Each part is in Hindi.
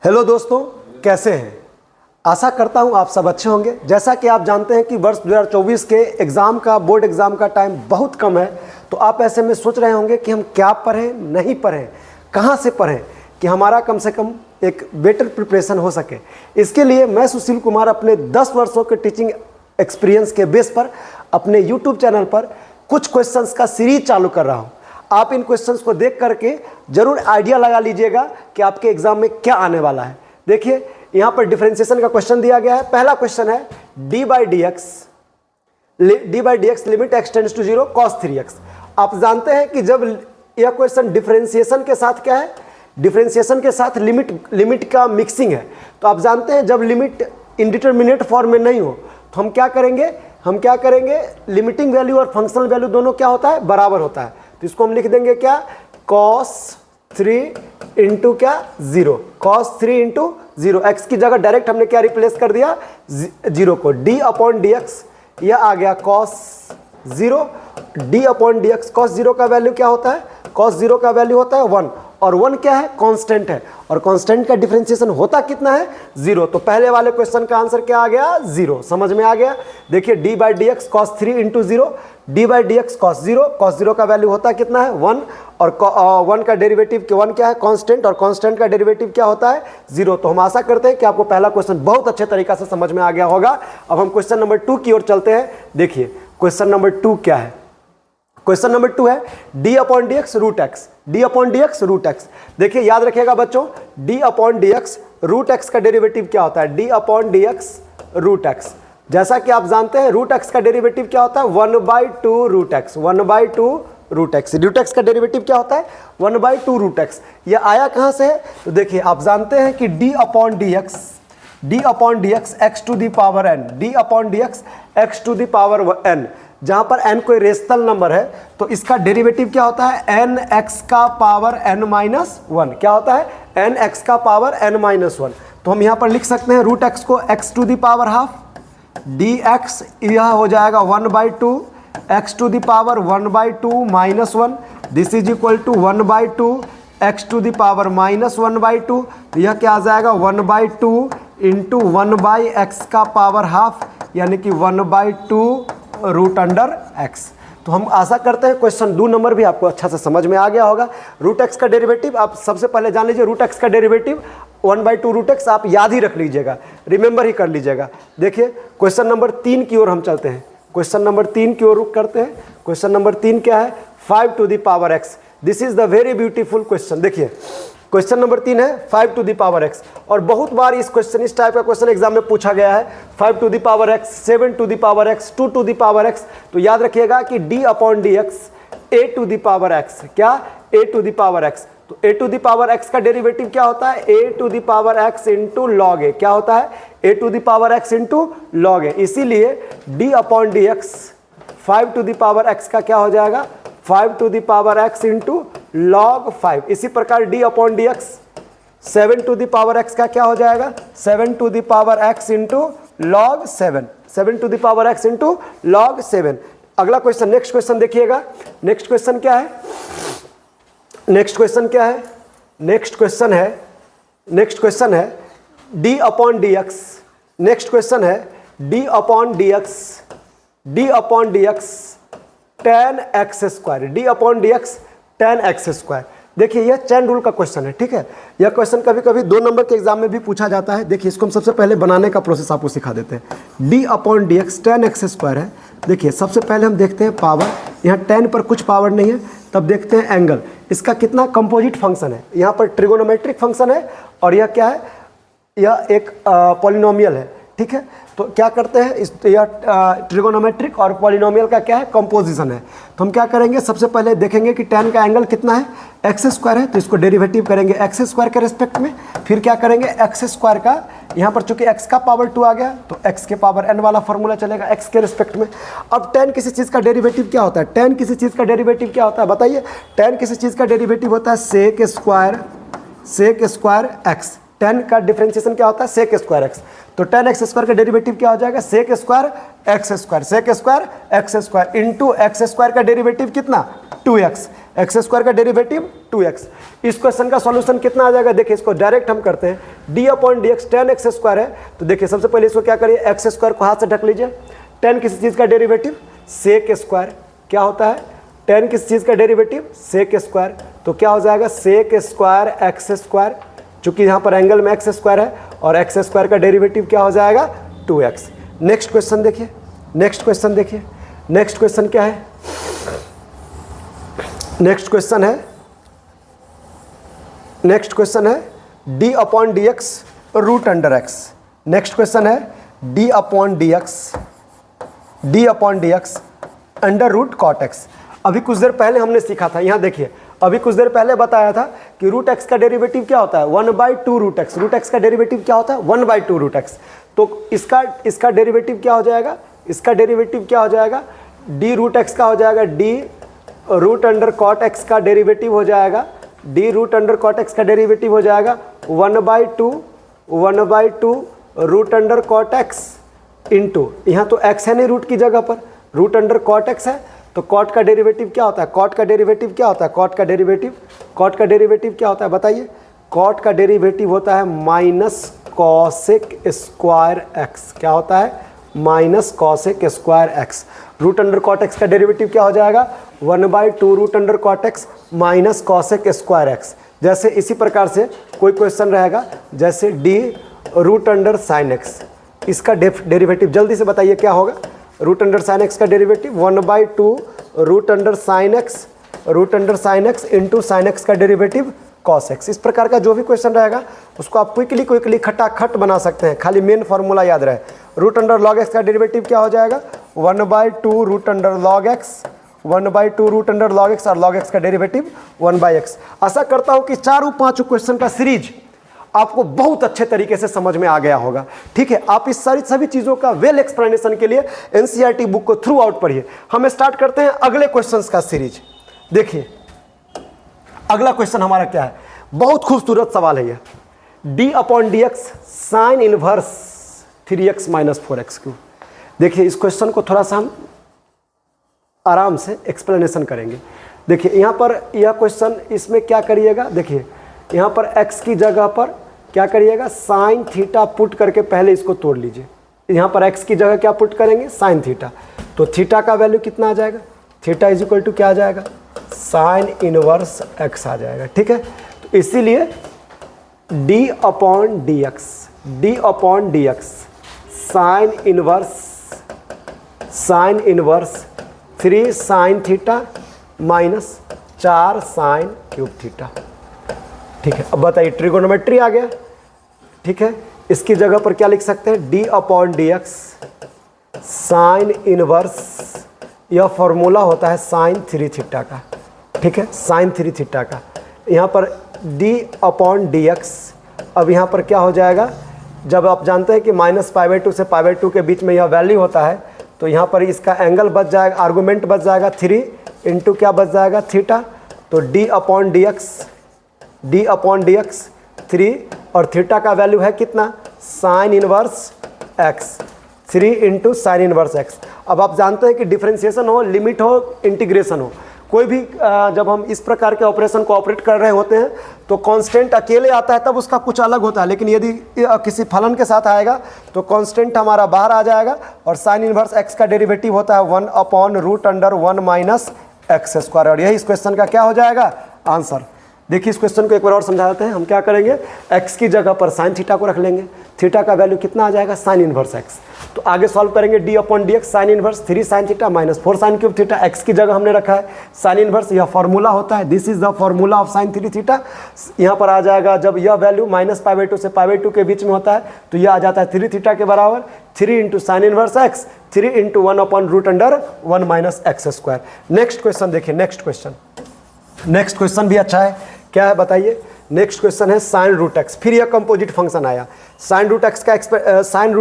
हेलो दोस्तों, कैसे हैं? आशा करता हूं आप सब अच्छे होंगे। जैसा कि आप जानते हैं कि वर्ष 2024 के एग्ज़ाम का बोर्ड एग्ज़ाम का टाइम बहुत कम है, तो आप ऐसे में सोच रहे होंगे कि हम क्या पढ़ें, नहीं पढ़ें, कहां से पढ़ें कि हमारा कम से कम एक बेटर प्रिपरेशन हो सके। इसके लिए मैं सुशील कुमार अपने 10 वर्षों के टीचिंग एक्सपीरियंस के बेस पर अपने यूट्यूब चैनल पर कुछ क्वेश्चंस का सीरीज चालू कर रहा हूँ। आप इन क्वेश्चंस को देख करके जरूर आइडिया लगा लीजिएगा कि आपके एग्जाम में क्या आने वाला है। देखिए, यहाँ पर डिफरेंशिएशन का क्वेश्चन दिया गया है। पहला क्वेश्चन है d by d x limit x tends to 0 cos 3x। आप जानते हैं कि जब यह क्वेश्चन डिफरेंशिएशन के साथ क्या है, डिफरेंशिएशन के साथ लिमिट का मिक्सिंग है। तो आप जानते हैं जब लिमिट इंडिटरमिनेट फॉर्म में नहीं हो तो हम क्या करेंगे, लिमिटिंग वैल्यू और फंक्शनल वैल्यू दोनों क्या होता है, बराबर होता है। तो इसको हम लिख देंगे क्या, cos 3 इंटू क्या 0, cos 3 इंटू 0। एक्स की जगह डायरेक्ट हमने क्या रिप्लेस कर दिया, 0 को। d अपॉन डी एक्स, यह आ गया cos 0, d upon d x. cos 0 का वैल्यू क्या होता है, cos 0 का वैल्यू होता है 1, और 1 क्या है, कांस्टेंट है, और कांस्टेंट का डिफरेंशिएशन होता कितना है, 0। तो पहले वाले क्वेश्चन का आंसर क्या आ गया, 0। समझ में आ गया। देखिए, d by d x cos 3 into 0, d by d x cos 0 का वैल्यू होता कितना है, 1, और 1 का डेरिवेटिव 1 क्या है, कांस्टेंट, और कांस्टेंट का डेरिवेटिव क्या होता है, 0। तो हम आशा करते हैं कि आपको पहला क्वेश्चन बहुत अच्छे तरीका से समझ में आ गया होगा। अब हम क्वेश्चन नंबर 2 की ओर चलते हैं। देखिए, क्वेश्चन नंबर 2 क्या है। क्वेश्चन नंबर 2 है d upon d x root x, d upon d x root x. देखिए, याद रखिएगा बच्चों, d upon d x root x का डेरिवेटिव क्या होता है, d upon d x root x. जैसा कि आप जानते हैं रूट एक्स का डेरिवेटिव क्या होता है, 1/2 root x, 1/2 root x. Root x का डेरिवेटिव क्या होता है, 1/2 रूट एक्स। यह आया कहाँ से है, तो देखिए आप जानते हैं कि d upon d x x to the power n, d upon d x x to the power n। जहां पर n कोई रेशनल नंबर है तो इसका डेरिवेटिव क्या होता है, n x का पावर n माइनस 1। क्या होता है, n x का पावर n माइनस 1। तो हम यहां पर लिख सकते हैं रूट x को x to the power half, dx यह हो जाएगा 1/2 x to the power 1/2 minus 1। This is equal to 1/2 x to the power minus 1/2। तो यह क्या आ जाएगा, 1/2 इंटू 1/x का पावर हाफ, यानी कि 1/2 रूट अंडर x। तो हम आशा करते हैं क्वेश्चन 2 नंबर भी आपको अच्छा से समझ में आ गया होगा। रूट x का डेरिवेटिव आप सबसे पहले जान लीजिए, रूट x का डेरिवेटिव 1/2 रूट x आप याद ही रख लीजिएगा, रिमेंबर ही कर लीजिएगा। देखिए, क्वेश्चन नंबर 3 की ओर हम चलते हैं। क्वेश्चन नंबर 3 की ओर रुक करते हैं। क्वेश्चन नंबर 3 क्या है, 5 to the power x। This is the very beautiful question. देखिए, क्वेश्चन नंबर 3 है 5 टू द पावर x, और बहुत बार इस टाइप का क्वेश्चन एग्जाम में पूछा गया है। 5 to the power x, 7 to the power x, 2 to the power x। तो याद रखिएगा कि d upon d x a to the power x, क्या, a to the power x। तो a to the power x का डेरिवेटिव क्या होता है, a to the power x into log a। क्या होता है, a to the power x into log a। इसीलिए d upon d x 5 to the power x का क्या हो जाएगा, 5 to the power x into log 5। इसी प्रकार d upon d x 7 to the power x का क्या हो जाएगा, 7 to the power x into log 7, 7 to the power x into log 7। अगला क्वेश्चन, नेक्स्ट क्वेश्चन देखिएगा। नेक्स्ट क्वेश्चन क्या है, नेक्स्ट क्वेश्चन है d upon d x. Next question है d upon d x tan x square, d upon d x tan x square. देखिए, यह चैन रूल का क्वेश्चन है, ठीक है। यह क्वेश्चन कभी कभी 2 नंबर के एग्जाम में भी पूछा जाता है। देखिए, इसको हम सबसे पहले बनाने का प्रोसेस आपको सिखा देते हैं। d upon d x tan x square है। देखिए, सबसे पहले हम देखते हैं पावर, यहाँ tan पर कुछ पावर नहीं है, तब देखते हैं एंगल। इसका कितना कंपोजिट फंक्शन है, यहाँ पर ट्रिगोनोमेट्रिक फंक्शन है, और यह क्या है, यह एक पॉलिनोमियल है, ठीक है। तो क्या करते हैं, इस यह ट्रिगोनोमेट्रिक और पॉलिनोमियल का क्या है, कंपोजिशन है। तो हम क्या करेंगे, सबसे पहले देखेंगे कि tan का एंगल कितना है, एक्स स्क्वायर है, तो इसको डेरिवेटिव करेंगे एक्स स्क्वायर के रिस्पेक्ट में। फिर क्या करेंगे, एक्स स्क्वायर का, यहाँ पर चूंकि x का पावर 2 आ गया तो x के पावर n वाला फॉर्मूला चलेगा x के रिस्पेक्ट में। अब tan किसी चीज़ का डेरिवेटिव क्या होता है, tan किसी चीज़ का डेरिवेटिव क्या होता है बताइए। tan किसी चीज़ का डेरिवेटिव होता है सेक स्क्वायर x। tan का डिफरेंशिएशन क्या होता है, सेक स्क्वायर x। तो tan x स्क्वायर का डेरिवेटिव क्या हो जाएगा, sec square x square, sec square x square into x square का डेरिवेटिव कितना, 2x, एक्स स्क्वायर का डेरिवेटिव 2x। इस क्वेश्चन का सॉल्यूशन कितना आ जाएगा, देखिए इसको डायरेक्ट हम करते हैं। D upon d x ten x square है, तो देखिए सबसे पहले इसको क्या करिए, एक्स स्क्वायर को हाथ से ढक लीजिए। टेन किसी चीज़ का डेरिवेटिव सेक स्क्वायर, क्या होता है, टेन किसी चीज़ का डेरिवेटिव सेक स्क्वायर, तो क्या हो जाएगा सेक स्क्वायर एक्स स्क्वायर, चूंकि यहाँ पर एंगल में एक्स स्क्वायर है और एक्स स्क्वायर का डेरिवेटिव क्या हो जाएगा 2x। नेक्स्ट क्वेश्चन देखिए, नेक्स्ट क्वेश्चन देखिए, नेक्स्ट क्वेश्चन क्या है, नेक्स्ट क्वेश्चन है, नेक्स्ट क्वेश्चन है d upon d x root under x. Next question है d upon d x under root cot x. अभी कुछ देर पहले हमने सीखा था, यहाँ देखिए अभी कुछ देर पहले बताया था कि रूट एक्स का डेरिवेटिव क्या होता है 1/2 रूट एक्स। रूट एक्स का डेरिवेटिव क्या होता है 1/2 रूट एक्स। तो इसका डेरिवेटिव क्या हो जाएगा, इसका डेरिवेटिव क्या हो जाएगा, डी रूट एक्स का हो जाएगा, d root under cot x का डेरिवेटिव हो जाएगा, d root under cot x का डेरिवेटिव हो जाएगा 1/2 root under cot x into, यहाँ तो एक्स है नहीं रूट की जगह पर, रूट अंडर कॉट एक्स है, तो कॉट का डेरिवेटिव क्या होता है, कॉट का डेरिवेटिव क्या होता है, कॉट का डेरिवेटिव क्या होता है बताइए, कॉट का डेरिवेटिव होता है माइनस कॉसेक स्क्वायर एक्स। क्या होता है, minus cosec square x. Root under cot x का डेरिवेटिव क्या हो जाएगा 1/2 root under cot x minus cosec square x. जैसे इसी प्रकार से कोई क्वेश्चन रहेगा, जैसे d root under sine x, इसका डेरिवेटिव जल्दी से बताइए क्या होगा, रूट अंडर साइन एक्स का derivative 1/2 root under sine x into sine x का डेरिवेटिव कॉस एक्स। इस प्रकार का जो भी क्वेश्चन रहेगा उसको आप क्विकली खटाखट बना सकते हैं, खाली मेन फार्मूला याद रहे। रूट अंडर लॉग एक्स का डेरिवेटिव क्या हो जाएगा 1/2 root under log x, 1/2 root under log x, और लॉग एक्स का डेरिवेटिव 1/x। आशा करता हूँ कि चारों पांचों क्वेश्चन का सीरीज आपको बहुत अच्छे तरीके से समझ में आ गया होगा। ठीक है, आप इस सभी चीज़ों का वेल एक्सप्लेनेशन के लिए एनसीईआरटी बुक को थ्रू आउट पढ़िए। हम स्टार्ट करते हैं अगले क्वेश्चंस का सीरीज। देखिए अगला क्वेश्चन हमारा क्या है, बहुत खूबसूरत सवाल है ये, D upon d x sine inverse 3x minus 4x cube. देखिए इस क्वेश्चन को थोड़ा सा हम आराम से एक्सप्लेनेशन करेंगे। देखिए यहाँ पर यह क्वेश्चन, इसमें क्या करिएगा, देखिए यहाँ पर x की जगह पर क्या करिएगा साइन थीटा पुट करके पहले इसको तोड़ लीजिए। यहाँ पर x की जगह क्या पुट करेंगे साइन थीटा, तो थीटा का वैल्यू कितना आ जाएगा, थीटा इज इक्वल टू क्या आ जाएगा साइन इनवर्स x आ जाएगा। ठीक है, तो इसीलिए d upon d x sine inverse 3 sine theta minus 4 sine cube theta. ठीक है, अब बताइए ट्रिगोनोमेट्री आ गया। ठीक है, इसकी जगह पर क्या लिख सकते हैं d upon d x sine inverse, यह फॉर्मूला होता है साइन 3 थीटा का। ठीक है, साइन 3 थीटा का, यहाँ पर d अपॉन डी एक्स। अब यहाँ पर क्या हो जाएगा, जब आप जानते हैं कि -π/2 से π/2 के बीच में यह वैल्यू होता है, तो यहाँ पर इसका एंगल बच जाएगा, आर्गूमेंट बच जाएगा 3 इंटू क्या बच जाएगा थीटा, तो d अपॉन डी एक्स 3 और थीटा का वैल्यू है कितना sign inverse x, 3 into sine inverse x। अब आप जानते हैं कि डिफरेंशिएशन हो, लिमिट हो, इंटीग्रेशन हो, कोई भी जब हम इस प्रकार के ऑपरेशन को ऑपरेट कर रहे होते हैं तो कांस्टेंट अकेले आता है तब उसका कुछ अलग होता है, लेकिन यदि किसी फलन के साथ आएगा तो कांस्टेंट हमारा बाहर आ जाएगा और साइन इनवर्स x का डेरिवेटिव होता है 1 upon root under 1 minus x square, और यही इस क्वेश्चन का क्या हो जाएगा आंसर। देखिए इस क्वेश्चन को एक बार और समझा देते हैं। हम क्या करेंगे, x की जगह पर साइन थीटा को रख लेंगे, थीटा का वैल्यू कितना आ जाएगा साइन इनवर्स x। तो आगे सॉल्व करेंगे d upon d x sine inverse 3 sine theta minus 4 sine cube theta, x की जगह हमने रखा है साइन इनवर्स, यह फॉर्मूला होता है, this is the formula of sine 3 theta. यहाँ पर आ जाएगा, जब यह वैल्यू -π/2 से π/2 के बीच में होता है तो यह आ जाता है 3 थीटा के बराबर 3 into sine inverse x, 3 into 1 upon root under 1 minus x square. Next question देखिए, नेक्स्ट क्वेश्चन भी अच्छा है, क्या है बताइए। नेक्स्ट क्वेश्चन है साइन रूट एक्स, फिर यह कंपोजिट फंक्शन आया। साइन रूट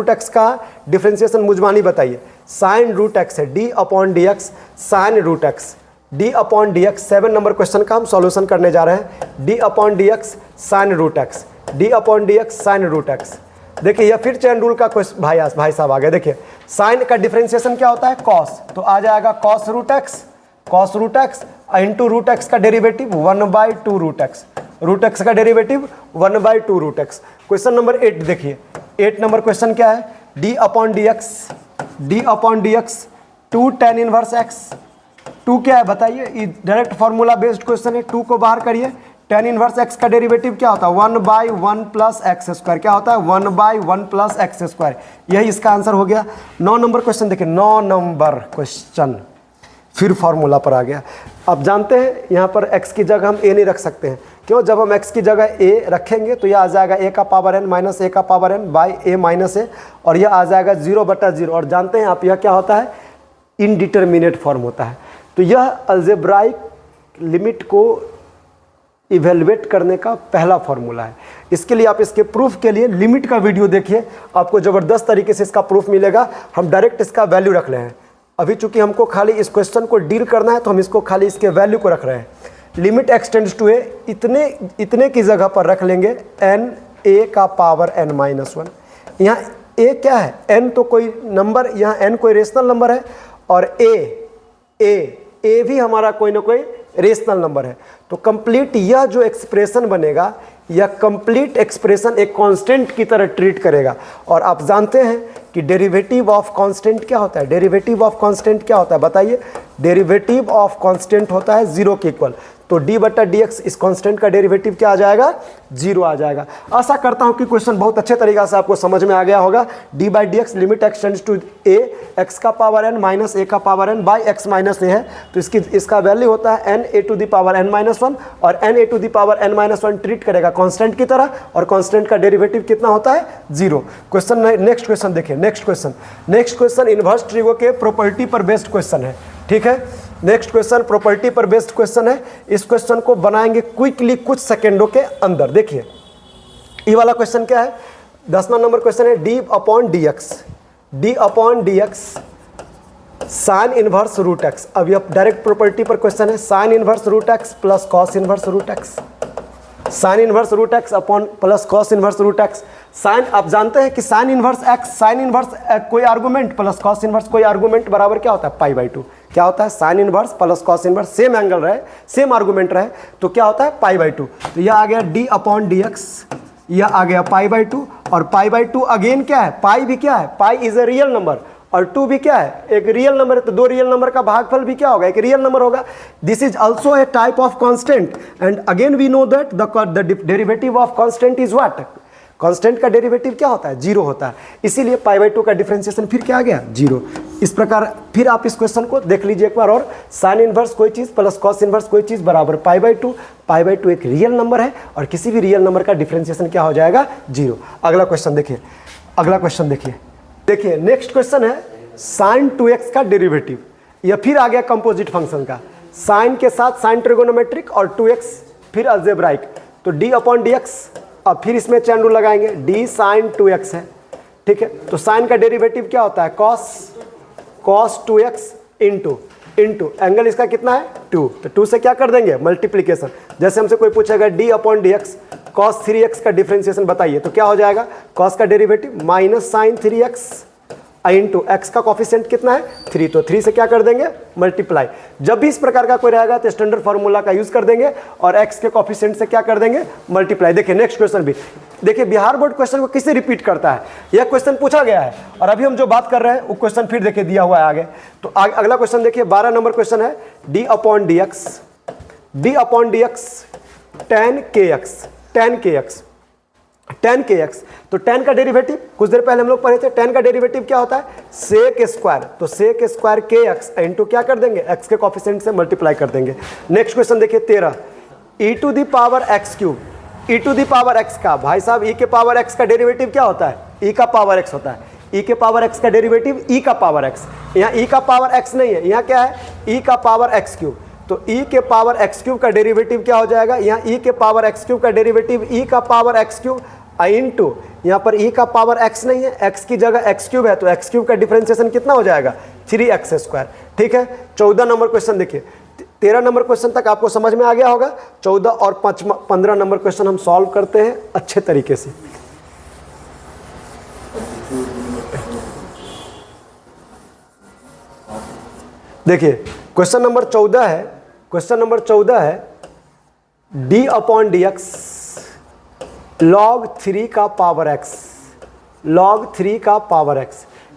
एक्स का डिफरेंशिएशन मुजमानी बताइए। साइन रूट एक्स है d upon d x sine root x, d upon d x 7 number question का हम सॉल्यूशन करने जा रहे हैं। d upon d x sine root x, d upon d x sine root x. देखिए यह फिर चेन रूल का क्वेश्चन भाई साहब आ गया। देखिए साइन का डिफरेंशिएशन क्या होता है कॉस, तो आ जाएगा cos root x into root x का डेरिवेटिव 1/2 रूट एक्स का derivative 1/2 root x. Question number 8 देखिए, 8 नंबर क्वेश्चन क्या है, d upon d x 2 tan inverse x, 2 क्या है बताइए, ये डायरेक्ट फार्मूला बेस्ड क्वेश्चन है, 2 को बाहर करिए, tan इनवर्स x का डेरिवेटिव क्या होता है 1/1 प्लस एक्स स्क्वायर, क्या होता है 1/1 प्लस एक्स स्क्वायर, यही इसका आंसर हो गया। 9 नंबर क्वेश्चन देखिए, 9 नंबर क्वेश्चन फिर फार्मूला पर आ गया। आप जानते हैं यहाँ पर x की जगह हम a नहीं रख सकते हैं, क्यों, जब हम x की जगह a रखेंगे तो यह आ जाएगा a का पावर n माइनस a का power n by a minus a, और यह आ जाएगा 0/0, और जानते हैं आप यह क्या होता है, इनडिटर्मिनेट फॉर्म होता है। तो यह अलजेब्राइक लिमिट को इवेलुएट करने का पहला फॉर्मूला है। इसके लिए आप इसके प्रूफ के लिए लिमिट का वीडियो देखिए, आपको ज़बरदस्त तरीके से इसका प्रूफ मिलेगा। हम डायरेक्ट इसका वैल्यू रख रहे हैं, अभी चूंकि हमको खाली इस क्वेश्चन को डील करना है तो हम इसको खाली इसके वैल्यू को रख रहे हैं। लिमिट एक्सटेंड्स टू ए, इतने की जगह पर रख लेंगे n a का पावर n माइनस 1। यहाँ a क्या है, n तो कोई नंबर, यहाँ n कोई रेशनल नंबर है, और a भी हमारा कोई ना कोई रेशनल नंबर है। तो कंप्लीट यह जो एक्सप्रेशन बनेगा, यह कंप्लीट एक्सप्रेशन एक कांस्टेंट की तरह ट्रीट करेगा। और आप जानते हैं कि डेरिवेटिव ऑफ कांस्टेंट क्या होता है, डेरिवेटिव ऑफ कांस्टेंट क्या होता है बताइए, डेरिवेटिव ऑफ कांस्टेंट होता है 0 के इक्वल। तो d/dx इस कांस्टेंट का डेरिवेटिव क्या आ जाएगा, 0 आ जाएगा। आशा करता हूं कि क्वेश्चन बहुत अच्छे तरीके से आपको समझ में आ गया होगा। d/dx limit x tends to a, x का पावर n माइनस a का power n by x minus a है, तो इसका वैल्यू होता है n a to the power n minus 1, और n a to the power n minus 1 treat करेगा कांस्टेंट की तरह, और कांस्टेंट का डेरिवेटिव कितना होता है, 0। क्वेश्चन नेक्स्ट क्वेश्चन देखिए, नेक्स्ट क्वेश्चन इनवर्स ट्रिगो के प्रॉपर्टी पर बेस्ड क्वेश्चन है, ठीक है। नेक्स्ट क्वेश्चन प्रॉपर्टी पर बेस्ड क्वेश्चन है। इस क्वेश्चन को बनाएंगे क्विकली कुछ सेकेंडों के अंदर। देखिए ये वाला क्वेश्चन क्या है, 10वां नंबर क्वेश्चन है, d upon dx sine inverse root x। अब यह डायरेक्ट प्रॉपर्टी पर क्वेश्चन है, sine inverse root x plus cos inverse root x, sine inverse root x upon plus cos inverse root x। Sine, आप जानते हैं कि sine inverse x, sine inverse कोई आर्गुमेंट प्लस कॉस इनवर्स कोई आर्गुमेंट बराबर क्या होता है, π/2। क्या होता है, sine inverse plus cos inverse, same angle रहे, सेम आर्गुमेंट रहे, तो क्या होता है π/2। तो यह आ गया d अपॉन dx, यह आ गया π/2, और π/2 अगेन क्या है, पाई भी क्या है, pi is a real number, और 2 भी क्या है, एक रियल नंबर है, तो 2 रियल नंबर का भागफल भी क्या होगा, एक रियल नंबर होगा। This is also a type of constant, and again we know that the derivative of constant is what, constant का डेरिवेटिव क्या होता है, 0 होता है, इसीलिए π/2 का डिफरेंशिएशन फिर क्या आ गया, 0। इस प्रकार फिर आप इस क्वेश्चन को देख लीजिए एक बार और, साइन इनवर्स कोई चीज़ प्लस कॉस इनवर्स कोई चीज़ बराबर π/2 एक रियल नंबर है, और किसी भी रियल नंबर का डिफरेंशिएशन क्या हो जाएगा, 0। अगला क्वेश्चन देखिए, अगला क्वेश्चन देखिए नेक्स्ट क्वेश्चन है, साइन 2x का डेरिवेटिव। यह फिर आ गया कंपोजिट फंक्शन का, साइन के साथ साइन ट्रिगोनोमेट्रिक और 2x फिर अलजेब्राइक, तो d अपॉन dx, अब फिर इसमें चैन रूल लगाएंगे, d साइन 2x है, ठीक है। तो साइन का डेरिवेटिव क्या होता है, cos 2x इंटू एंगल इसका कितना है, 2, तो 2 से क्या कर देंगे, मल्टीप्लीकेशन। जैसे हमसे कोई पूछेगा d upon dx cos 3x का डिफरेंशिएशन बताइए, तो क्या हो जाएगा, cos का derivative minus sine 3x into x का कॉफिशिएंट कितना है, 3, तो 3 से क्या कर देंगे, मल्टीप्लाई। जब भी इस प्रकार का कोई रहेगा तो स्टैंडर्ड फार्मूला का यूज कर देंगे, और एक्स के कॉफिशिएंट से क्या कर देंगे, मल्टीप्लाई। देखिए नेक्स्ट क्वेश्चन भी देखिए, बिहार बोर्ड क्वेश्चन को किससे रिपीट करता है, यह क्वेश्चन पूछा गया है, और अभी हम जो बात कर रहे हैं वो क्वेश्चन फिर देखिए दिया हुआ है आगे। तो अगला क्वेश्चन देखिए, 12 नंबर क्वेश्चन है, d upon dx tan kx। तो tan का डेरिवेटिव कुछ देर पहले हम लोग पढ़े थे, tan का डेरिवेटिव क्या होता है, sec स्क्वायर, तो sec स्क्वायर kx इंटू क्या कर देंगे, x के कॉफिशिएंट से मल्टीप्लाई कर देंगे। नेक्स्ट क्वेश्चन देखिए 13, e to the power x cube, e to the power x का, भाई साहब e के पावर x का डेरिवेटिव क्या होता है, e का पावर x होता है, e के पावर x का डेरिवेटिव e का पावर x, यहाँ e का पावर x नहीं है, यहाँ क्या है, e का पावर x क्यूब, तो e के पावर x क्यूब का डेरिवेटिव क्या हो जाएगा, यहाँ e के पावर x क्यूब का डेरिवेटिव e का पावर x क्यूब इंटू, यहाँ पर e का पावर x नहीं है, x की जगह x क्यूब है, तो x क्यूब का डिफरेंशिएशन कितना हो जाएगा, 3x स्क्वायर, ठीक है। 14 नंबर क्वेश्चन देखिए, 13 नंबर क्वेश्चन तक आपको समझ में आ गया होगा, 14 और 15 नंबर क्वेश्चन हम सॉल्व करते हैं अच्छे तरीके से। देखिए क्वेश्चन नंबर 14 है, क्वेश्चन नंबर 14 है, d अपॉन dx log 3 का पावर x, log 3 का पावर x।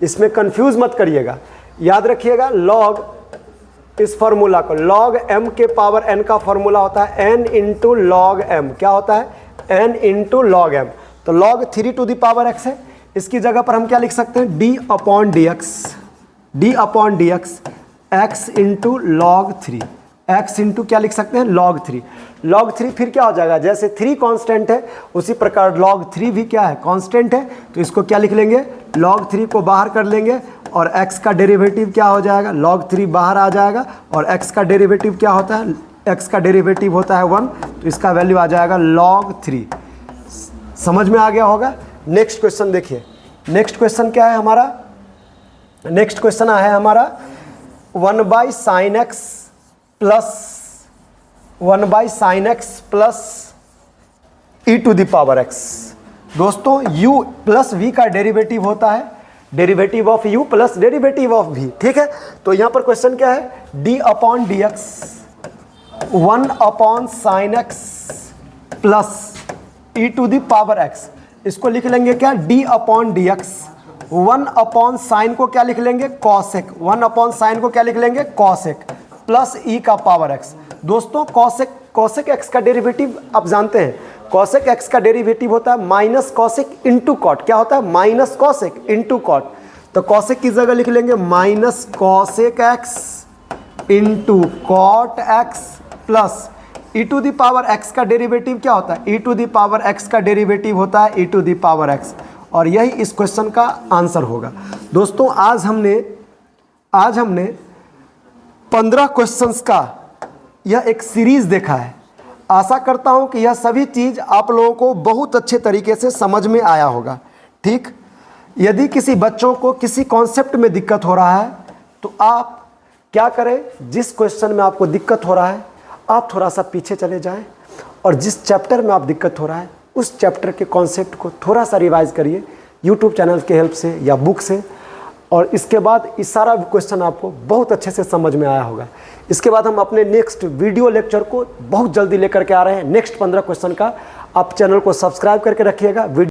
इसमें कंफ्यूज मत करिएगा, याद रखिएगा log, इस फॉर्मूला को log m के पावर n का फॉर्मूला होता है n इंटू लॉग m। क्या होता है? n into log m। तो log 3 to the power x है, इसकी जगह पर हम क्या लिख सकते हैं? d upon d x x into log 3, x into क्या लिख सकते हैं? log 3। log 3 फिर क्या हो जाएगा? जैसे 3 कांस्टेंट है उसी प्रकार log 3 भी क्या है? कांस्टेंट है। तो इसको क्या लिख लेंगे? log 3 को बाहर कर लेंगे और x का डेरिवेटिव क्या हो जाएगा? log 3 बाहर आ जाएगा और x का डेरिवेटिव क्या होता है? x का डेरिवेटिव होता है 1, तो इसका वैल्यू आ जाएगा log 3। समझ में आ गया होगा। नेक्स्ट क्वेश्चन देखिए, नेक्स्ट क्वेश्चन क्या है हमारा? नेक्स्ट क्वेश्चन है हमारा 1/sin x plus e to the power x। दोस्तों u प्लस v का डेरिवेटिव होता है derivative of u plus derivative of v, ठीक है। तो यहाँ पर क्वेश्चन क्या है? d upon d x 1/sin x plus e to the power x। इसको लिख लेंगे क्या? d upon d x 1/sin को क्या लिख लेंगे? कॉसेक। 1/sin को क्या लिख लेंगे? कॉसेक प्लस e का पावर x। दोस्तों कॉसेक x का डेरिवेटिव आप जानते हैं, कॉसेक x का डेरिवेटिव होता है माइनस कॉसेक इंटू कॉट। क्या होता है? Minus cosec into cot. तो कॉसेक की जगह लिख लेंगे minus cosec x into cot x plus e to the power x का डेरिवेटिव क्या होता है? e to the power x का डेरिवेटिव होता है e to the power x। और यही इस क्वेश्चन का आंसर होगा। दोस्तों आज हमने 15 क्वेश्चंस का यह एक सीरीज देखा है। आशा करता हूं कि यह सभी चीज़ आप लोगों को बहुत अच्छे तरीके से समझ में आया होगा, ठीक। यदि किसी बच्चों को किसी कॉन्सेप्ट में दिक्कत हो रहा है तो आप क्या करें? जिस क्वेश्चन में आपको दिक्कत हो रहा है आप थोड़ा सा पीछे चले जाएं और जिस चैप्टर में आप दिक्कत हो रहा है उस चैप्टर के कॉन्सेप्ट को थोड़ा सा रिवाइज करिए यूट्यूब चैनल के हेल्प से या बुक से, और इसके बाद इस सारा क्वेश्चन आपको बहुत अच्छे से समझ में आया होगा। इसके बाद हम अपने नेक्स्ट वीडियो लेक्चर को बहुत जल्दी लेकर के आ रहे हैं। नेक्स्ट 15 क्वेश्चन का आप चैनल को सब्सक्राइब करके रखिएगा।